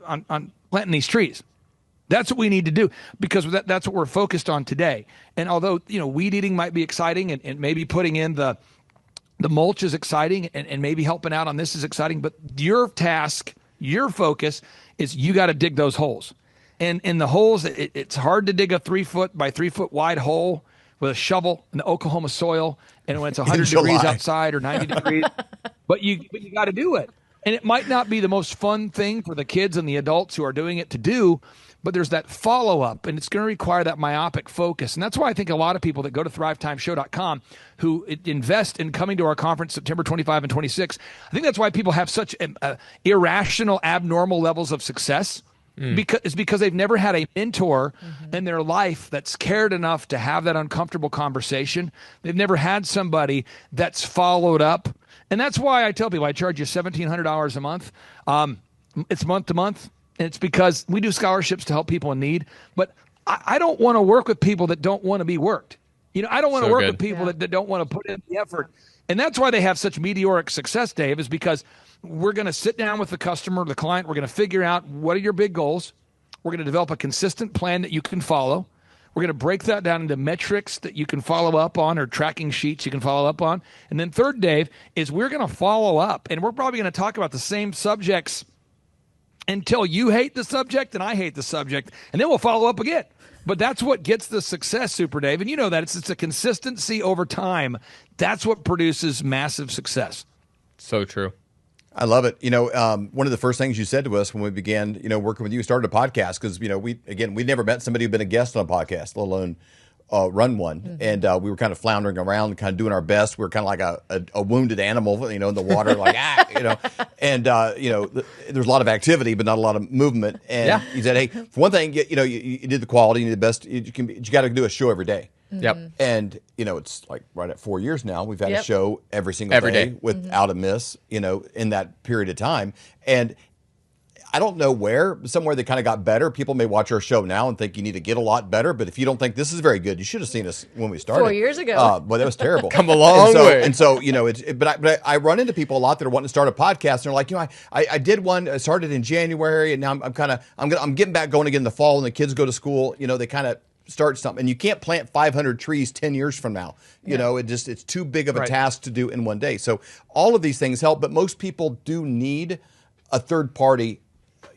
planting these trees. That's what we need to do because that's what we're focused on today. And although, weed eating might be exciting and maybe putting in the mulch is exciting and maybe helping out on this is exciting, but your task, your focus is you got to dig those holes. And in the holes, it's hard to dig a 3 foot by 3 foot wide hole with a shovel in the Oklahoma soil. And when it's 100 degrees outside or 90 degrees, but you got to do it. And it might not be the most fun thing for the kids and the adults who are doing it to do, but there's that follow-up, and it's going to require that myopic focus. And that's why I think a lot of people that go to thrivetimeshow.com who invest in coming to our conference September 25 and 26, I think that's why people have such irrational, abnormal levels of success. Because they've never had a mentor in their life that's cared enough to have that uncomfortable conversation. They've never had somebody that's followed up. And that's why I tell people I charge you $1,700 a month. It's month to month. And it's because we do scholarships to help people in need. But I don't want to work with people that don't want to be worked. I don't want to work with people that don't want to put in the effort. And that's why they have such meteoric success, Dave, is because we're going to sit down with the customer, the client. We're going to figure out what are your big goals. We're going to develop a consistent plan that you can follow. We're going to break that down into metrics that you can follow up on or tracking sheets you can follow up on. And then third, Dave, is we're going to follow up. And we're probably going to talk about the same subjects until you hate the subject and I hate the subject. And then we'll follow up again. But that's what gets the success, Super Dave. And you know that. It's a consistency over time. That's what produces massive success. So true. I love it. One of the first things you said to us when we began, working with you, started a podcast because, we'd never met somebody who'd been a guest on a podcast, let alone run one. And we were kind of floundering around, kind of doing our best. We were kind of like a wounded animal, in the water, like, and, there's a lot of activity, but not a lot of movement. And he said, hey, for one thing, you did the quality, you did the best. You got to do a show every day. Yep. And, it's like right at 4 years now, we've had a show every single day without a miss, in that period of time. And I don't know somewhere they kind of got better. People may watch our show now and think you need to get a lot better. But if you don't think this is very good, you should have seen us when we started. 4 years ago. Boy, that was terrible. Come a long way. And so, but I run into people a lot that are wanting to start a podcast. And they're like, I did one, I started in January, and now I'm getting back going again in the fall, and the kids go to school. They kind of start something, and you can't plant 500 trees 10 years from now. It's too big of a task to do in one day. So all of these things help, but most people do need a third party,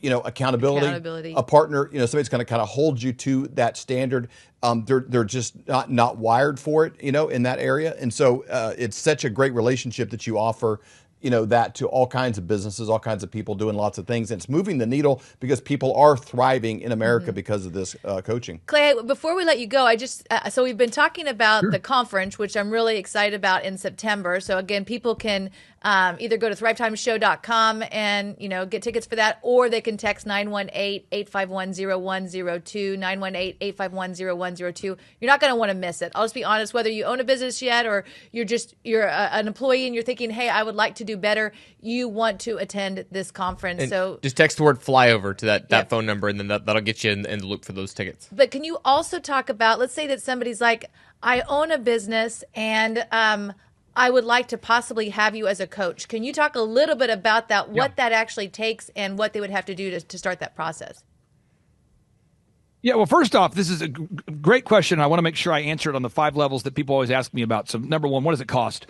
accountability, a partner, somebody's going to kind of hold you to that standard. They're just not wired for it, in that area. And so it's such a great relationship that you offer, that to all kinds of businesses, all kinds of people doing lots of things. And it's moving the needle because people are thriving in America because of this coaching. Clay, before we let you go, so we've been talking about the conference, which I'm really excited about in September. So again, people can either go to thrivetimeshow.com and, get tickets for that, or they can text 918-851-0102, 918-851-0102. You're not going to want to miss it. I'll just be honest, whether you own a business yet or you're an employee and you're thinking, hey, I would like to do better, you want to attend this conference. And so just text the word flyover to that phone number, and then that'll get you in the loop for those tickets. But can you also talk about, let's say that somebody's like, I own a business and I would like to possibly have you as a coach. Can you talk a little bit about that, what that actually takes and what they would have to do to start that process? Yeah, well, first off, this is a great question. I want to make sure I answer it on the 5 levels that people always ask me about. So number one, what does it cost?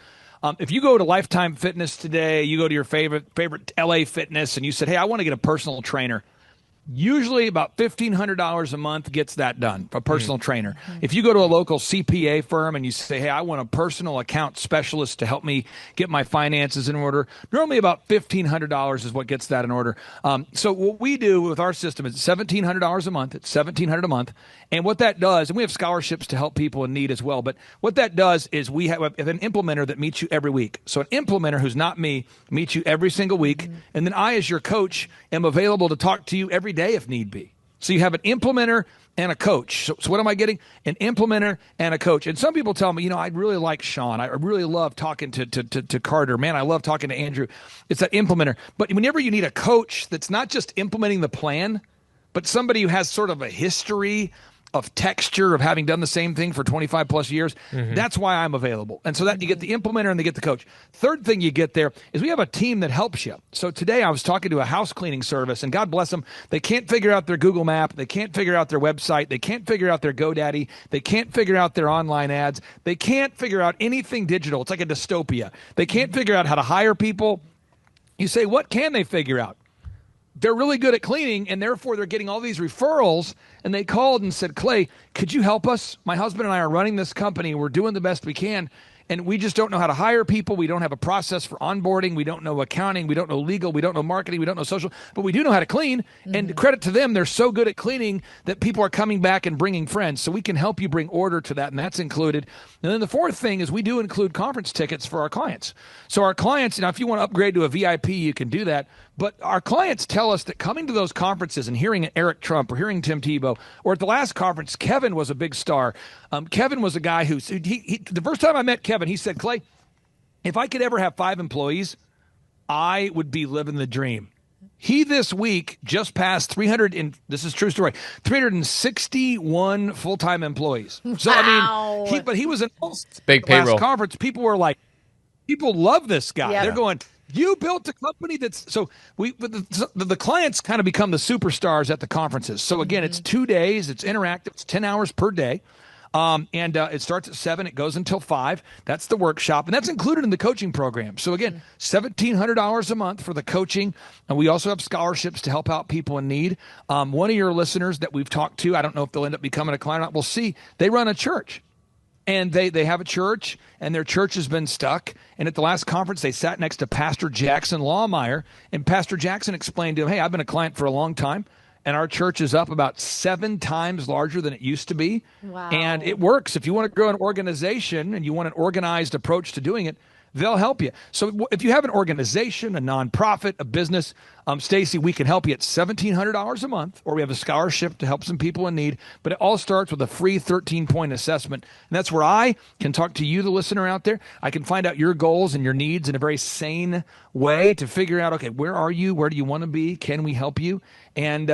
If you go to Lifetime Fitness today, you go to your favorite LA Fitness, and you said, hey, I want to get a personal trainer. Usually about $1,500 a month gets that done, a personal trainer. If you go to a local CPA firm and you say, hey, I want a personal account specialist to help me get my finances in order, normally about $1,500 is what gets that in order. So what we do with our system is $1,700 a month. It's $1,700 a month. And what that does, and we have scholarships to help people in need as well, but what that does is we have an implementer that meets you every week. So an implementer who's not me meets you every single week. And then I, as your coach, am available to talk to you every day if need be. So you have an implementer and a coach. So what am I getting? An implementer and a coach. And some people tell me, I really like Sean. I really love talking to Carter. Man, I love talking to Andrew. It's that implementer. But whenever you need a coach that's not just implementing the plan, but somebody who has sort of a history of texture of having done the same thing for 25 plus years, that's why I'm available. And so that you get the implementer and they get the coach. Third thing you get there is we have a team that helps you. So today I was talking to a house cleaning service, and God bless them, they can't figure out their Google map, they can't figure out their website, they can't figure out their GoDaddy, they can't figure out their online ads, they can't figure out anything digital. It's like a dystopia. They can't figure out how to hire people. You say, what can they figure out? They're really good at cleaning, and therefore they're getting all these referrals. And they called and said, Clay, could you help us? My husband and I are running this company. We're doing the best we can, and we just don't know how to hire people. We don't have a process for onboarding. We don't know accounting. We don't know legal. We don't know marketing. We don't know social. But we do know how to clean. And credit to them, they're so good at cleaning that people are coming back and bringing friends. So we can help you bring order to that, and that's included. And then the fourth thing is we do include conference tickets for our clients. So our clients, if you want to upgrade to a VIP, you can do that. But our clients tell us that coming to those conferences and hearing Eric Trump or hearing Tim Tebow, or at the last conference, Kevin was a big star. Kevin was a guy who, the first time I met Kevin, he said, Clay, if I could ever have 5 employees, I would be living the dream. He this week just passed 300, and this is a true story, 361 full-time employees. So, Wow. he was an big last payroll. conference. People were like, people love this guy. Yep. They're going, you built a company that's so the clients kind of become the superstars at the conferences. So again, it's 2 days, it's interactive, it's 10 hours per day. And it starts at 7, it goes until 5. That's the workshop, and that's included in the coaching program. So again, $1,700 a month for the coaching. And we also have scholarships to help out people in need. One of your listeners that we've talked to, I don't know if they'll end up becoming a client or not, we'll see. They run a church. And they have a church, and their church has been stuck. And at the last conference, they sat next to Pastor Jackson Lawmeyer, and Pastor Jackson explained to him, hey, I've been a client for a long time, and our church is up about 7 times larger than it used to be. Wow. And it works. If you want to grow an organization and you want an organized approach to doing it, they'll help you. So if you have an organization, a nonprofit, a business, Stacy, we can help you at $1,700 a month, or we have a scholarship to help some people in need. But it all starts with a free 13-point assessment. And that's where I can talk to you, the listener out there. I can find out your goals and your needs in a very sane way to figure out, okay, where are you? Where do you want to be? Can we help you? And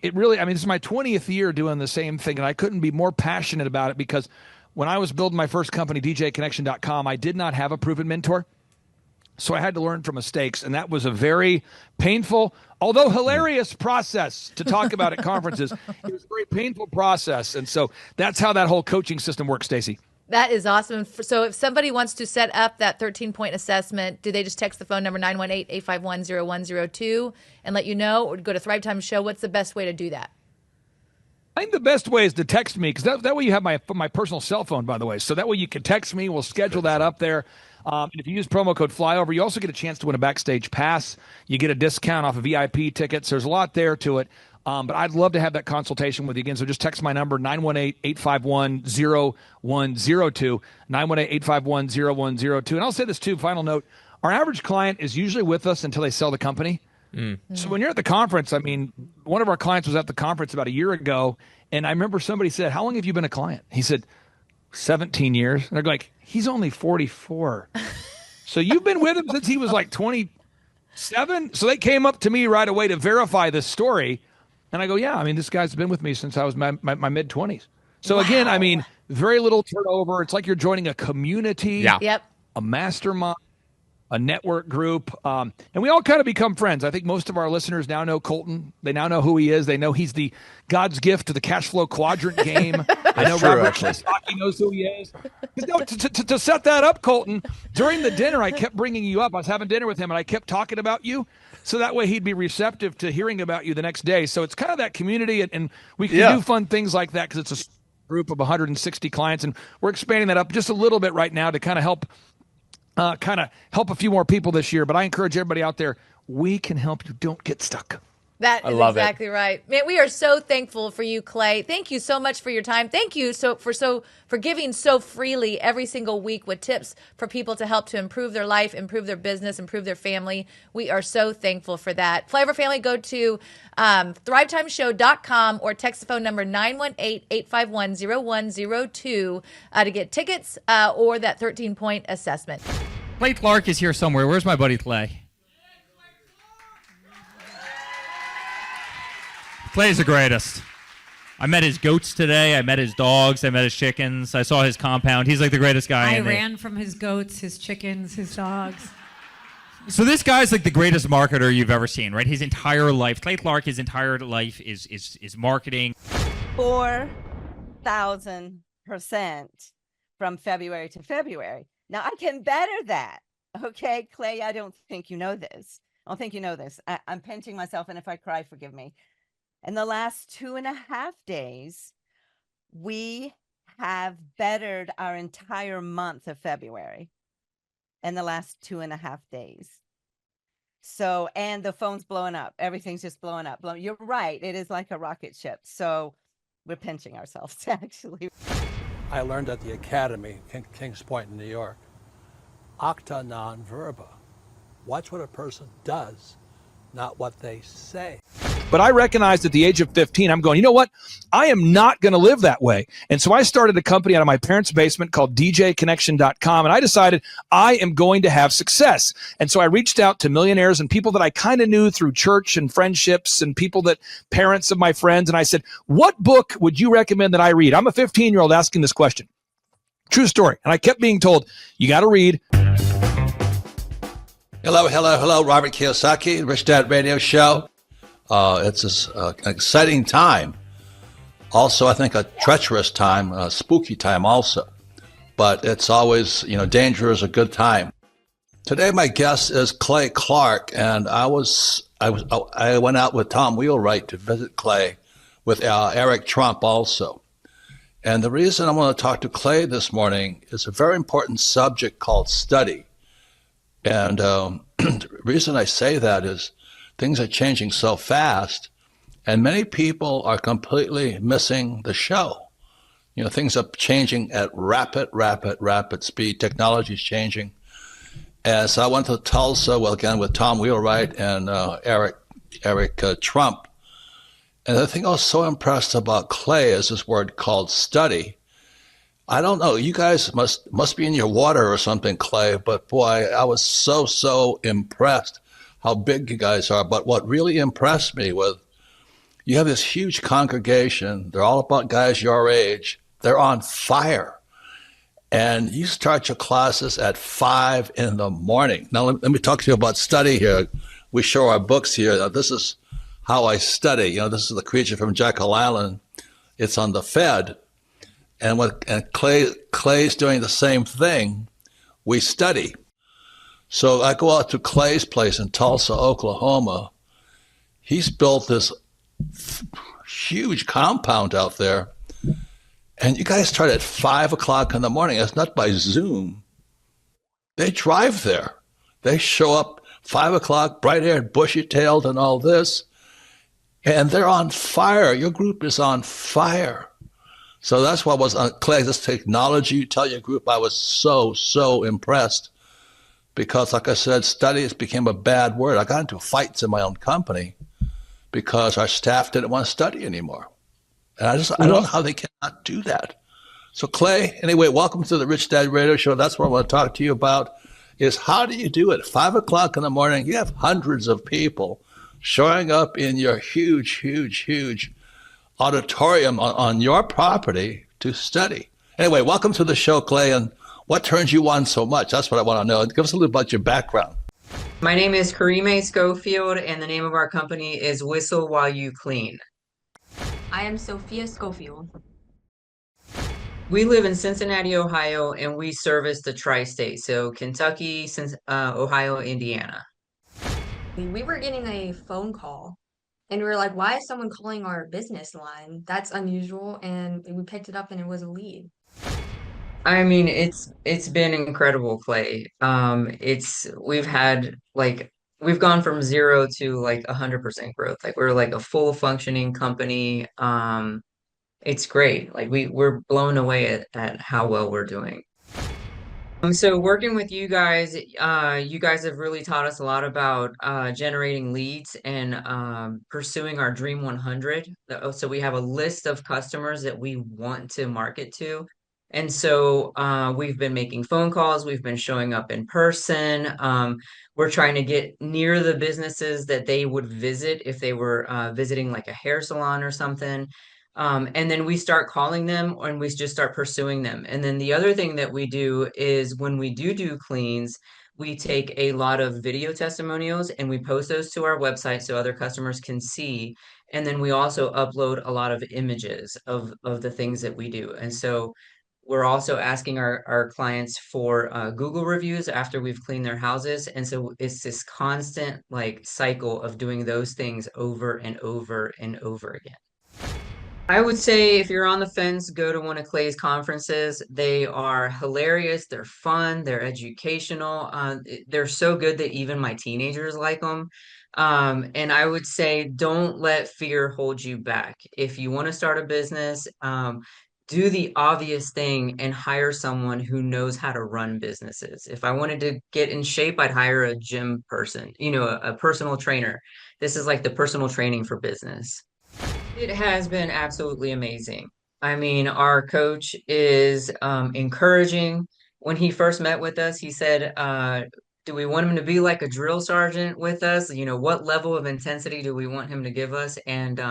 it really, this is my 20th year doing the same thing, and I couldn't be more passionate about it because when I was building my first company, DJConnection.com, I did not have a proven mentor. So I had to learn from mistakes, and that was a very painful, although hilarious process to talk about at conferences. It was a very painful process, and so that's how that whole coaching system works, Stacy. That is awesome. So if somebody wants to set up that 13-point assessment, do they just text the phone number 918-851-0102 and let you know, or go to Thrive Time Show? What's the best way to do that? I think the best way is to text me, because that way you have my personal cell phone, by the way. So that way you can text me. We'll schedule that up there. And if you use promo code FLYOVER, you also get a chance to win a backstage pass. You get a discount off of VIP tickets. There's a lot there to it. But I'd love to have that consultation with you again. So just text my number, 918-851-0102, 918-851-0102. And I'll say this too, final note. Our average client is usually with us until they sell the company. So when you're at the conference, one of our clients was at the conference about a year ago, and I remember somebody said, how long have you been a client? He said, 17 years. And they're like, he's only 44. So you've been with him since he was like 27? So they came up to me right away to verify this story. And I go, yeah, this guy's been with me since I was my mid-20s. So again, very little turnover. It's like you're joining a community, Yep. a mastermind. a network group. And we all kind of become friends. I think most of our listeners now know Colton. They now know who he is. They know he's the God's gift to the cash flow quadrant game. I know true, Robert actually. Kiyosaki knows who he is. No, to set that up, Colton, during the dinner, I kept bringing you up. I was having dinner with him, and I kept talking about you. So that way he'd be receptive to hearing about you the next day. So it's kind of that community, and we can do fun things like that because it's a group of 160 clients, and we're expanding that up just a little bit right now to kind of help a few more people this year. But I encourage everybody out there, we can help you. Don't get stuck. That is exactly right. Man, we are so thankful for you, Clay. Thank you so much for your time. Thank you for giving so freely every single week with tips for people to help to improve their life, improve their business, improve their family. We are so thankful for that. Flavor Family, go to thrivetimeshow.com or text the phone number 918-851-0102 to get tickets or that 13-point assessment. Clay Clark is here somewhere. Where's my buddy Clay? Clay's the greatest. I met his goats today. I met his dogs. I met his chickens. I saw his compound. He's like the greatest guy. I ran from his goats, his chickens, his dogs. So this guy's like the greatest marketer you've ever seen, right? His entire life, Clay Clark, his entire life is marketing. 4,000% from February to February. Now I can better that. Okay, Clay, I don't think you know this. I don't think you know this. I'm pinching myself, and if I cry, forgive me. In the last 2.5 days, we have bettered our entire month of February in the last 2.5 days. So, and the phone's blowing up. Everything's just blowing up. You're right. It is like a rocket ship. So we're pinching ourselves, actually. I learned at the Academy, Kings Point in New York, acta non verba. Watch what a person does, not what they say. But I recognized at the age of 15, I'm going, you know what? I am not going to live that way. And so I started a company out of my parents' basement called djconnection.com. And I decided I am going to have success. And so I reached out to millionaires and people that I kind of knew through church and friendships and parents of my friends. And I said, what book would you recommend that I read? I'm a 15-year-old asking this question. True story. And I kept being told, you got to read. Hello, Robert Kiyosaki, Rich Dad Radio Show. It's an exciting time. Also, I think a treacherous time, a spooky time also. But it's always, danger is a good time. Today, my guest is Clay Clark, and I went out with Tom Wheelwright to visit Clay with Eric Trump also. And the reason I want to talk to Clay this morning is a very important subject called study. And the reason I say that is things are changing so fast, and many people are completely missing the show. Things are changing at rapid speed. Technology is changing. And so I went to Tulsa, again, with Tom Wheelwright and Eric Trump. And the thing I was so impressed about Clay is this word called study. I don't know, you guys must be in your water or something, Clay, but boy, I was so impressed how big you guys are. But what really impressed me was you have this huge congregation. They're all about guys your age. They're on fire. And you start your classes at 5 a.m. Now, let me talk to you about study here. We show our books here. Now, this is how I study. This is The Creature from Jekyll Island. It's on the Fed. And Clay's doing the same thing. We study. So I go out to Clay's place in Tulsa, Oklahoma. He's built this huge compound out there. And you guys start at 5 o'clock in the morning. It's not by Zoom. They drive there. They show up 5 o'clock, bright-haired, bushy-tailed and all this. And they're on fire. Your group is on fire. So that's what was on Clay, this technology. You tell your group, I was so impressed. Because, like I said, studies became a bad word. I got into fights in my own company because our staff didn't want to study anymore. And I don't know how they cannot do that. So, Clay, anyway, welcome to the Rich Dad Radio Show. That's what I want to talk to you about, is how do you do it? 5 o'clock in the morning, you have hundreds of people showing up in your huge auditorium on your property to study. Anyway, welcome to the show, Clay, and What turns you on so much? That's what I want to know. Give us a little about your background. My name is Karime Schofield, and the name of our company is Whistle While You Clean. I am Sophia Schofield. We live in Cincinnati, Ohio, and we service the tri-state, so Kentucky, Ohio, Indiana. We were getting a phone call, and we were like, why is someone calling our business line? That's unusual, and we picked it up, and it was a lead. I mean, it's been incredible, Clay. We've gone from 0 to like 100% growth. Like we're like a full functioning company. It's great. Like we're blown away at how well we're doing. So working with you guys have really taught us a lot about generating leads and pursuing our Dream 100. So we have a list of customers that we want to market to. And so we've been making phone calls, we've been showing up in person. We're trying to get near the businesses that they would visit if they were visiting like a hair salon or something. And then we start calling them and we just start pursuing them. And then the other thing that we do is when we do cleans, we take a lot of video testimonials and we post those to our website so other customers can see. And then we also upload a lot of images of the things that we do. And so we're also asking our clients for Google reviews after we've cleaned their houses. And so it's this constant like cycle of doing those things over and over and over again. I would say if you're on the fence, go to one of Clay's conferences. They are hilarious. They're fun. They're educational. They're so good that even my teenagers like them. And I would say don't let fear hold you back. If you want to start a business, do the obvious thing and hire someone who knows how to run businesses. If I wanted to get in shape, I'd hire a gym person, a personal trainer. This is like the personal training for business. It has been absolutely amazing. I mean, our coach is encouraging. When he first met with us, he said, do we want him to be like a drill sergeant with us? What level of intensity do we want him to give us? And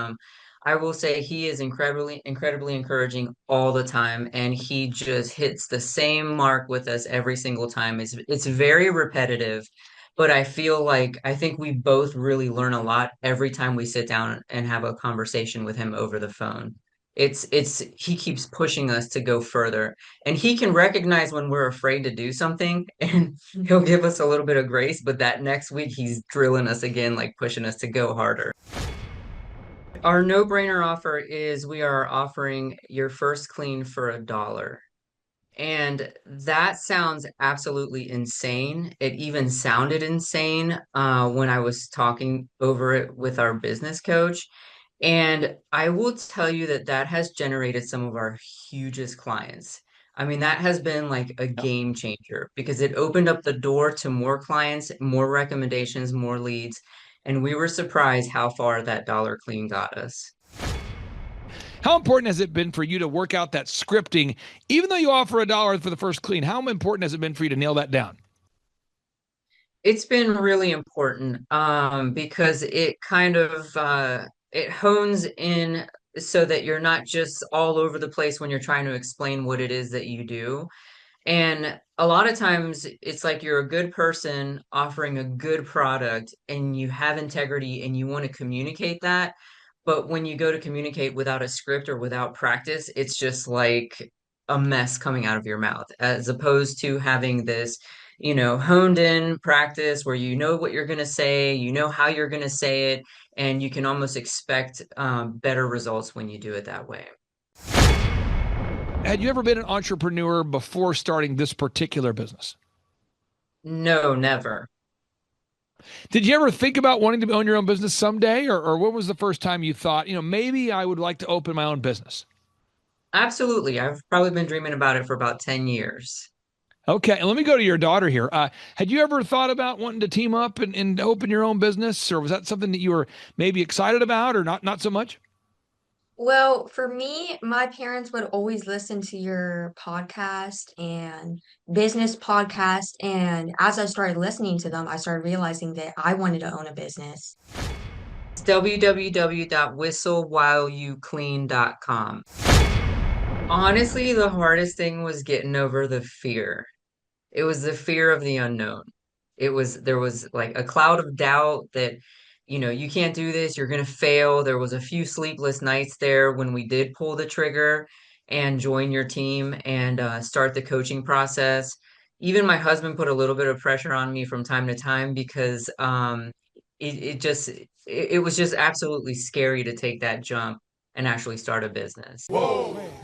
I will say he is incredibly encouraging all the time. And he just hits the same mark with us every single time. It's very repetitive. But I think we both really learn a lot every time we sit down and have a conversation with him over the phone. He keeps pushing us to go further, and he can recognize when we're afraid to do something and he'll give us a little bit of grace, but that next week he's drilling us again, like pushing us to go harder. Our no-brainer offer is we are offering your first clean for $1. And that sounds absolutely insane. It even sounded insane when I was talking over it with our business coach. And I will tell you that has generated some of our hugest clients. I mean, that has been like a game changer because it opened up the door to more clients, more recommendations, more leads. And we were surprised how far that $1 clean got us. How important has it been for you to work out that scripting, even though you offer $1 for the first clean? How important has it been for you to nail that down? It's been really important because it kind of it hones in so that you're not just all over the place when you're trying to explain what it is that you do. And a lot of times it's like you're a good person offering a good product and you have integrity and you want to communicate that. But when you go to communicate without a script or without practice, it's just like a mess coming out of your mouth, as opposed to having this, honed in practice where you know what you're going to say, you know how you're going to say it, and you can almost expect better results when you do it that way. Had you ever been an entrepreneur before starting this particular business? No, never. Did you ever think about wanting to own your own business someday? Or what was the first time you thought, maybe I would like to open my own business? Absolutely. I've probably been dreaming about it for about 10 years. Okay. And let me go to your daughter here. Had you ever thought about wanting to team up and open your own business? Or was that something that you were maybe excited about or not so much? Well, for me, my parents would always listen to your podcast and business podcast. And as I started listening to them, I started realizing that I wanted to own a business. It's www.whistlewhileyouclean.com. Honestly, the hardest thing was getting over the fear. It was the fear of the unknown. There was like a cloud of doubt that, you can't do this, you're gonna fail. There was a few sleepless nights there when we did pull the trigger and join your team and start the coaching process. Even my husband put a little bit of pressure on me from time to time because it was just absolutely scary to take that jump and actually start a business. Whoa.